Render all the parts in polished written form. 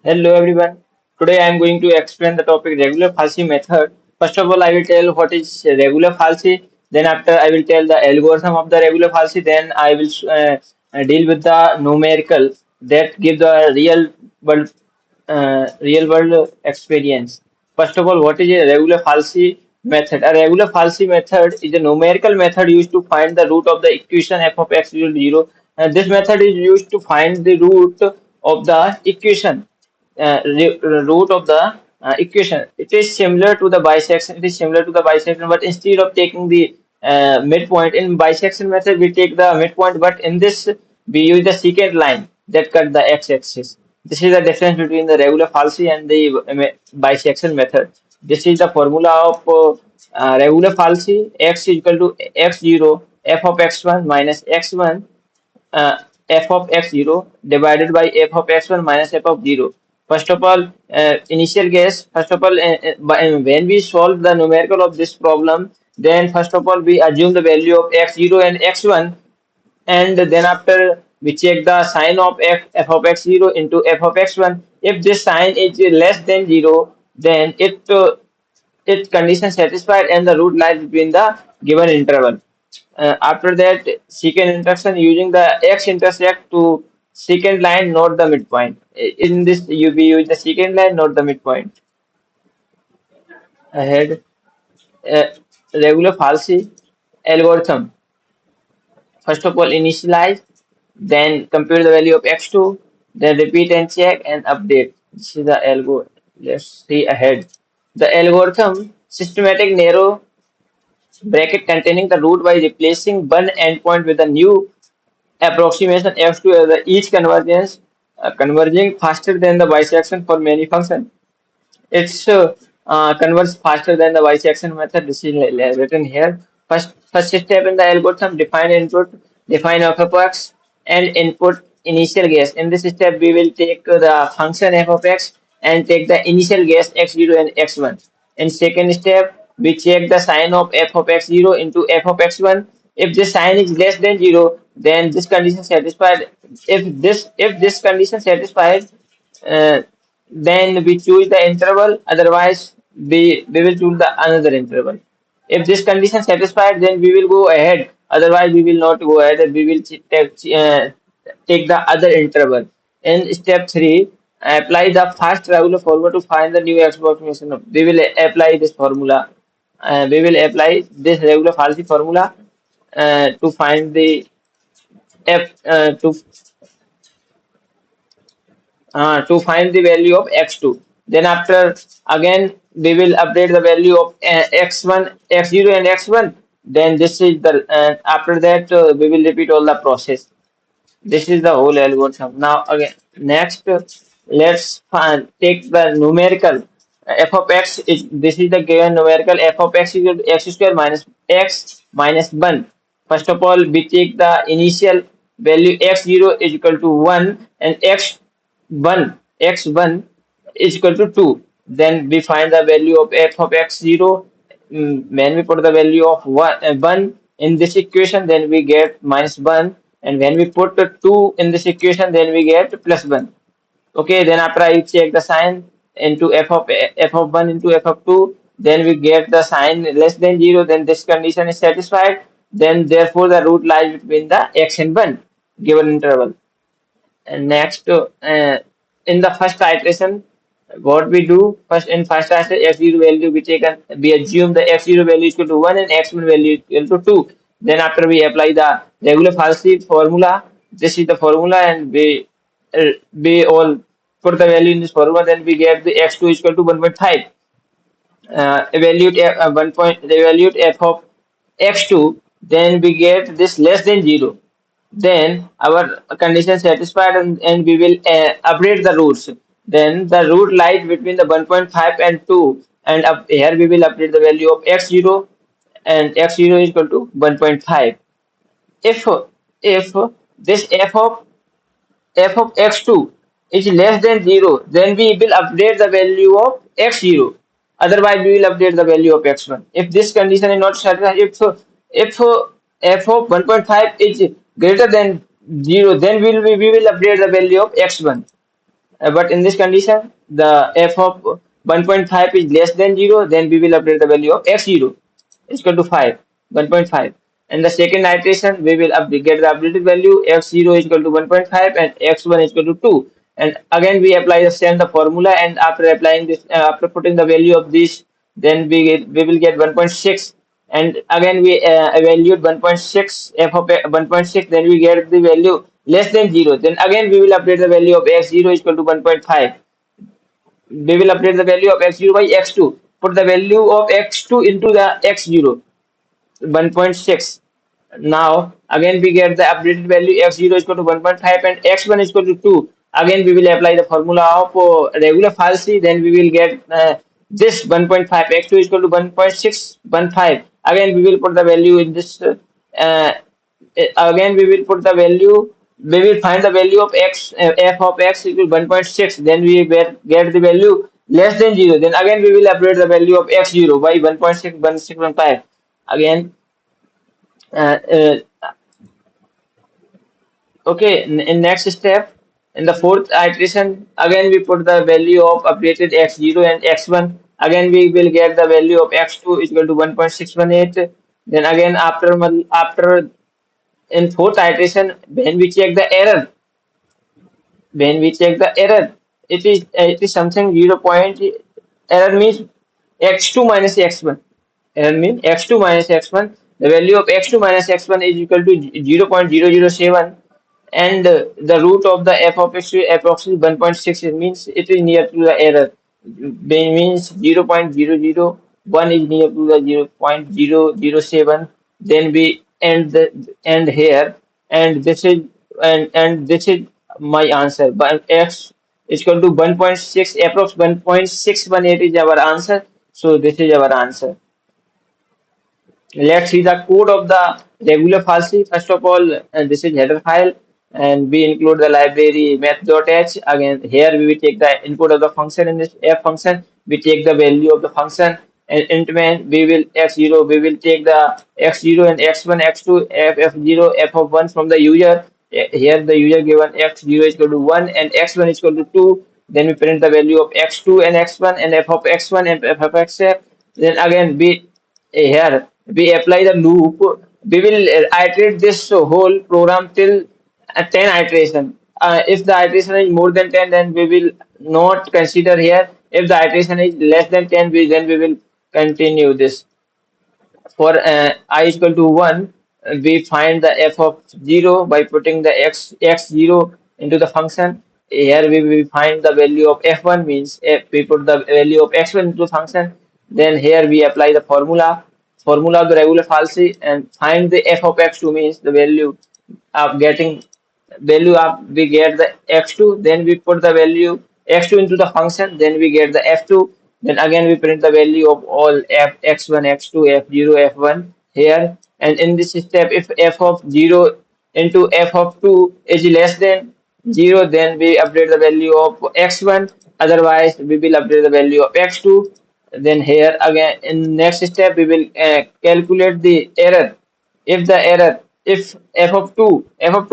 Hello everyone. Today I am going to explain the topic regular falsy method. First of all, I will tell what is regular falsy. Then after I will tell the algorithm of the regular falsy. Then I will deal with the numerical that give the real world experience. First of all, what is a regular falsy method? A regular falsy method is a numerical method used to find the root of the equation f of x equal to 0. This method is used to find the root of the equation root of the equation. It is similar to the bisection. It is similar to the bisection, but instead of taking the midpoint in bisection method, we take the midpoint. But in this, we use the secant line that cut the x-axis. This is the difference between the regular falsy and the bisection method. This is the formula of regular falsy. X is equal to x0 f of x1 minus x1 uh, f of x0 divided by f of x1 minus f of 0. First of all, initial guess. First of all, when we solve the numerical of this problem, then first of all we assume the value of x0 and x1, and then after we check the sign of f of x0 into f of x1. If this sign is less than 0, then its condition satisfied and the root lies between the given interval. After that, secant intersection using the x-intersect to secant line, not the midpoint. In this, you we use the secant line, not the midpoint. Ahead, uh, regular falsy algorithm. First of all, initialize, then compute the value of x2, then repeat and check and update. This is the algo. Let's see ahead. The algorithm systematic narrow bracket containing the root by replacing one endpoint with a new approximation f2 as each convergence converging faster than the bisection for many functions. It's converts faster than the bisection method. This is written here. First step in the algorithm: define input, define f of x, and input initial guess. In this step, we will take the function f of x and take the initial guess x0 and x1. In second step, we check the sign of f of x0 into f of x1. If this sign is less than 0, then this condition satisfied. If this condition satisfied, uh, then we choose the interval. Otherwise, we will choose the another interval. If this condition satisfied, then we will go ahead. Otherwise, we will not go ahead. We will take the other interval. In step 3, apply the first regular formula to find the new approximation of. We will apply this formula. We will apply this regular falsy formula to find the f to find the value of x2. Then after, again we will update the value of x1, x0 and x1. Then this is the after that we will repeat all the process. This is the whole algorithm. Now again, next let's take the numerical. F of x is, this is the given numerical. F of x is equal to x square minus x minus 1. First of all, we take the initial value x0 is equal to 1 and x1 is equal to 2. Then we find the value of f of x0. When we put the value of 1 in this equation, then we get minus 1, and when we put 2 in this equation, then we get plus 1. Okay, then after I check the sign into f of 1 into f of 2, then we get the sign less than 0, then this condition is satisfied. Then therefore the root lies between the x and 1 given interval. And next, in the first iteration, what we do first, in first iteration, x0 value we assume the x0 value is equal to 1 and x1 value is equal to 2. Then after we apply the regular falsy formula. This is the formula, and we all put the value in this formula. Then we get the x2 is equal to 1.5. Evaluate 1 point, evaluate f of x2, then we get this less than 0. Then our condition satisfied, and we will update the roots. Then the root lies between the 1.5 and 2, and up here we will update the value of x0, and x0 is equal to 1.5. If this f of x2 is less than 0, then we will update the value of x0. Otherwise, we will update the value of x1. If this condition is not satisfied, if f of 1.5 is greater than 0, then we will update the value of x1. But in this condition, the f of 1.5 is less than 0, then we will update the value of x0 is equal to 5, 1.5. And the second iteration, we will get the updated value x0 is equal to 1.5 and x1 is equal to 2. And again, we apply the same the formula, and after applying this, after putting the value of this, then we will get 1.6. And again, we evaluate 1.6 f of 1.6, then we get the value less than 0. Then again, we will update the value of x0 is equal to 1.5. We will update the value of x0 by x2. Put the value of x2 into the x0, 1.6. Now again we get the updated value x0 is equal to 1.5 and x1 is equal to 2. Again we will apply the formula of regular falsy, then we will get this 1.5, x2 is equal to 1.615. Again we will put the value in this again we will put the value, we will find the value of x, f of x equal to 1.6, then we will get the value less than 0, then again we will update the value of x0 by 1.61615. Again uh, uh, okay, in next step, in the fourth iteration, again we put the value of updated x0 and x1. Again we will get the value of x2 is equal to 1.618. Then again after in fourth iteration, when we check the error, it is something 0 point. Error means x2 minus x1. Error means x2 minus x1. The value of x2 minus x1 is equal to 0.007, and the root of the f of x approximately 1.6. It means it is near to the error. Means 0.001 is near to the 0.007. Then we end here, and this is my answer. But x is equal to 1.6, approx 1.618 is our answer. So this is our answer. Let's see the code of the regular falsy. First of all, this is header file, and we include the library math.h. Again, here we will take the input of the function in this f function. We take the value of the function, and int main we will x0. We will take the x0 and x1, x2, f0, f of 1 from the user. Here the user given x0 is equal to 1 and x1 is equal to 2. Then we print the value of x2 and x1 and f of x1 and f of xf. Then again we here we apply the loop. We will iterate this whole program till 10 iteration. If the iteration is more than 10, then we will not consider here. If the iteration is less than 10, then we will continue this. For I is equal to 1, we find the f of 0 by putting the x0 into the function. Here we will find the value of f1, means if we put the value of x1 into the function. Then here we apply the formula of the regular falsy, and find the f of x2, means the value of getting value of we get the x2, then we put the value x2 into the function, then we get the f2, then again we print the value of all x1, x2, f0, f1 here. And in this step, if f of 0 into f of 2 is less than 0, then we update the value of x1, otherwise we will update the value of x2. Then here again in next step we will calculate the error. If f of 2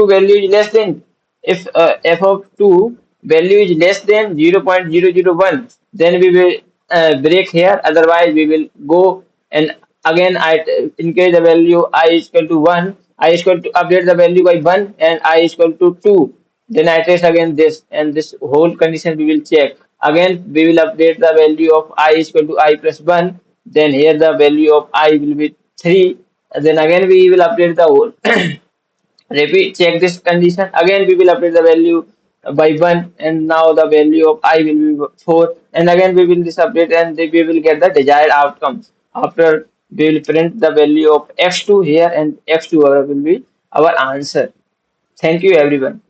value is less than, if f of 2 value is less than 0.001, then we will break here, otherwise we will go and again I increase the value I is equal to 1, I is equal to update the value by 1, and I is equal to 2. Then I test again this, and this whole condition we will check. Again we will update the value of I is equal to I plus 1. Then here the value of I will be 3. And then again we will update the whole. Repeat, check this condition. Again we will update the value by 1, and now the value of I will be 4. And again we will this update, and we will get the desired outcome. After we will print the value of x2 here, and x2 will be our answer. Thank you everyone.